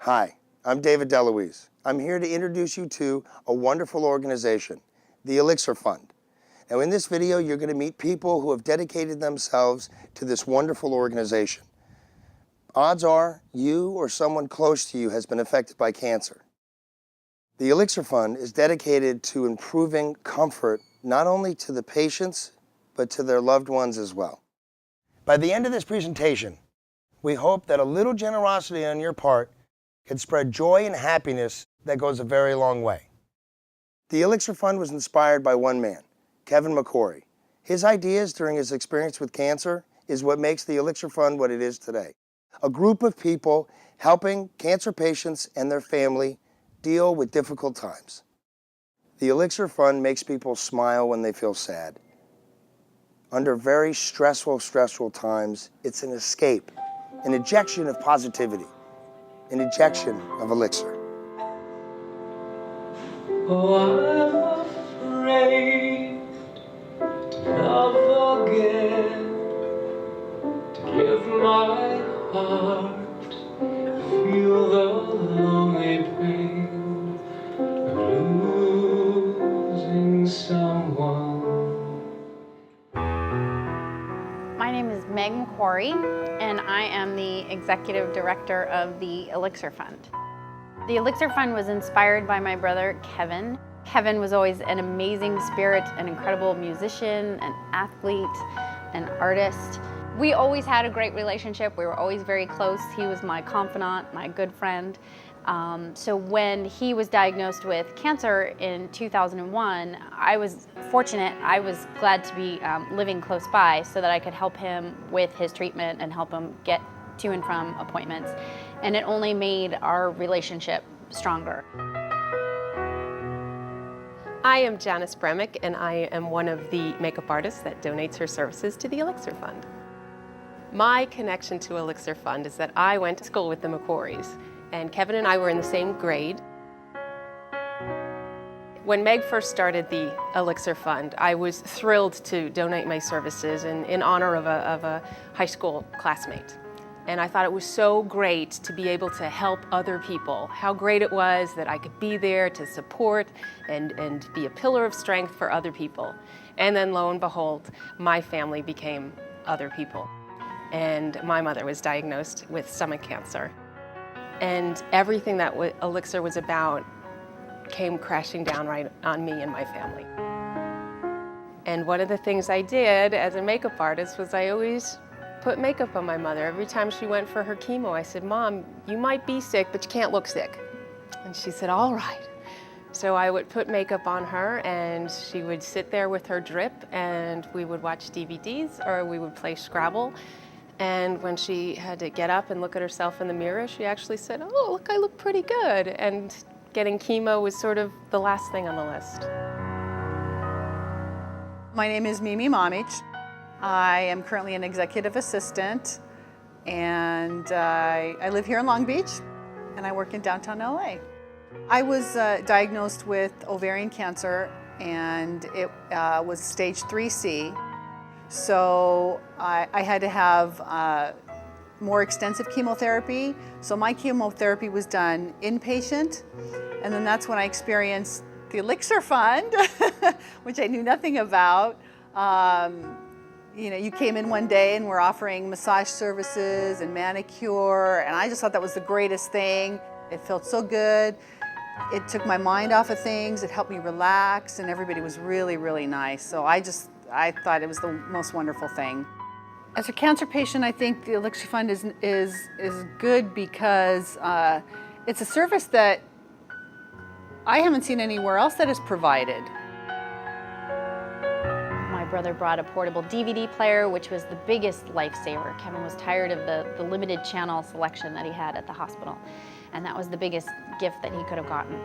Hi, I'm David DeLuise. I'm here to introduce you to a wonderful organization, the Elixir Fund. Now in this video, you're going to meet people who have dedicated themselves to this wonderful organization. Odds are you or someone close to you has been affected by cancer. The Elixir Fund is dedicated to improving comfort not only to the patients, but to their loved ones as well. By the end of this presentation, we hope that a little generosity on your part can spread joy and happiness that goes a very long way. The Elixir Fund was inspired by one man, Kevin McCory. His ideas during his experience with cancer is what makes the Elixir Fund what it is today. A group of people helping cancer patients and their family deal with difficult times. The Elixir Fund makes people smile when they feel sad. Under very stressful times, it's an escape, an injection of positivity, an injection of elixir. Oh, I'm afraid to forget to give my heart, feel the lonely pain of losing someone. My name is Meg McCory, and I am the Executive Director of the Elixir Fund. The Elixir Fund was inspired by my brother, Kevin. Kevin was always an amazing spirit, an incredible musician, an athlete, an artist. We always had a great relationship. We were always very close. He was my confidant, my good friend. So when he was diagnosed with cancer in 2001, I was fortunate. I was glad to be living close by so that I could help him with his treatment and help him get to and from appointments. And it only made our relationship stronger. I am Janice Bremick, and I am one of the makeup artists that donates her services to the Elixir Fund. My connection to Elixir Fund is that I went to school with the McCorys, and Kevin and I were in the same grade. When Meg first started the Elixir Fund, I was thrilled to donate my services in honor of a high school classmate. And I thought it was so great to be able to help other people. How great it was that I could be there to support and be a pillar of strength for other people. And then lo and behold, my family became other people. And my mother was diagnosed with stomach cancer. And everything that Elixir was about came crashing down right on me and my family. And one of the things I did as a makeup artist was I always put makeup on my mother. Every time she went for her chemo, I said, "Mom, you might be sick, but you can't look sick." And she said, "All right." So I would put makeup on her, and she would sit there with her drip, and we would watch DVDs, or we would play Scrabble. And when she had to get up and look at herself in the mirror, she actually said, "Oh, look, I look pretty good." And getting chemo was sort of the last thing on the list. My name is Mimi Momich. I am currently an executive assistant, and I live here in Long Beach, and I work in downtown LA. I was diagnosed with ovarian cancer, and it was stage 3C. So I had to have more extensive chemotherapy. So my chemotherapy was done inpatient, and then that's when I experienced the Elixir Fund, which I knew nothing about. You know, you came in one day and we're offering massage services and manicure, and I just thought that was the greatest thing. It felt so good. It took my mind off of things. It helped me relax, and everybody was really, really nice. So I thought it was the most wonderful thing. As a cancer patient, I think the Elixir Fund is good because it's a service that I haven't seen anywhere else that is provided. My brother brought a portable DVD player, which was the biggest lifesaver. Kevin was tired of the limited channel selection that he had at the hospital, and that was the biggest gift that he could have gotten.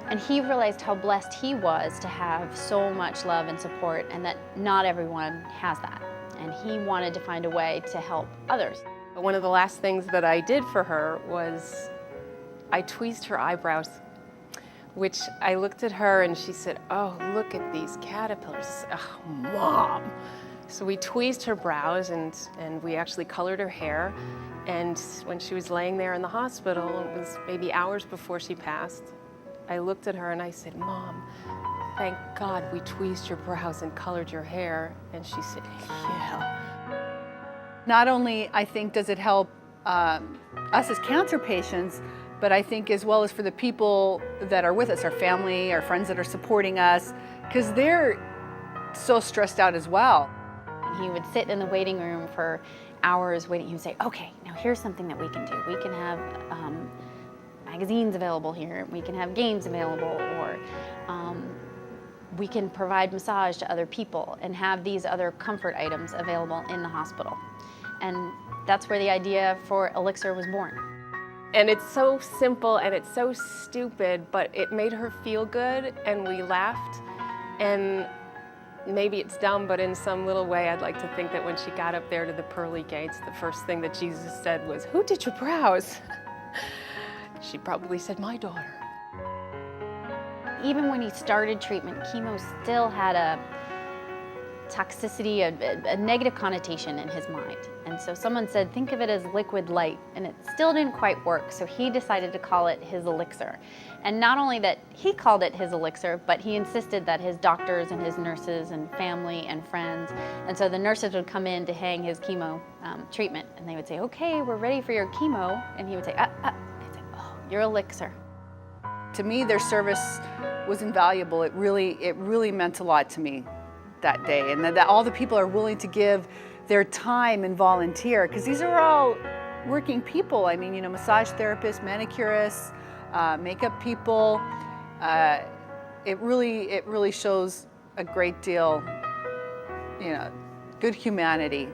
And he realized how blessed he was to have so much love and support, and that not everyone has that. And he wanted to find a way to help others. One of the last things that I did for her was I tweezed her eyebrows, which I looked at her and she said, "Oh, look at these caterpillars." Oh, Mom. So we tweezed her brows and we actually colored her hair. And when she was laying there in the hospital, it was maybe hours before she passed, I looked at her and I said, "Mom, thank God we tweezed your brows and colored your hair." And she said, "Yeah." Not only, I think, does it help us as cancer patients, but I think as well as for the people that are with us, our family, our friends that are supporting us, because they're so stressed out as well. He would sit in the waiting room for hours waiting. He would say, "Okay, now here's something that we can do. We can have magazines available here. We can have games available, or we can provide massage to other people and have these other comfort items available in the hospital." And that's where the idea for Elixir was born. And it's so simple and it's so stupid, but it made her feel good and we laughed. And maybe it's dumb, but in some little way, I'd like to think that when she got up there to the pearly gates, the first thing that Jesus said was, "Who did your brows?" She probably said, "My daughter." Even when he started treatment, chemo still had a toxicity, a negative connotation in his mind. And so someone said, think of it as liquid light, and it still didn't quite work. So he decided to call it his elixir. And not only that he called it his elixir, but he insisted that his doctors and his nurses and family and friends, and so the nurses would come in to hang his chemo treatment, and they would say, "Okay, we're ready for your chemo." And he would say, They'd say, "Oh, your elixir." To me, their service was invaluable. It really meant a lot to me that day, and that all the people are willing to give their time and volunteer, because these are all working people. I mean, massage therapists, manicurists, makeup people. It really shows a great deal, good humanity.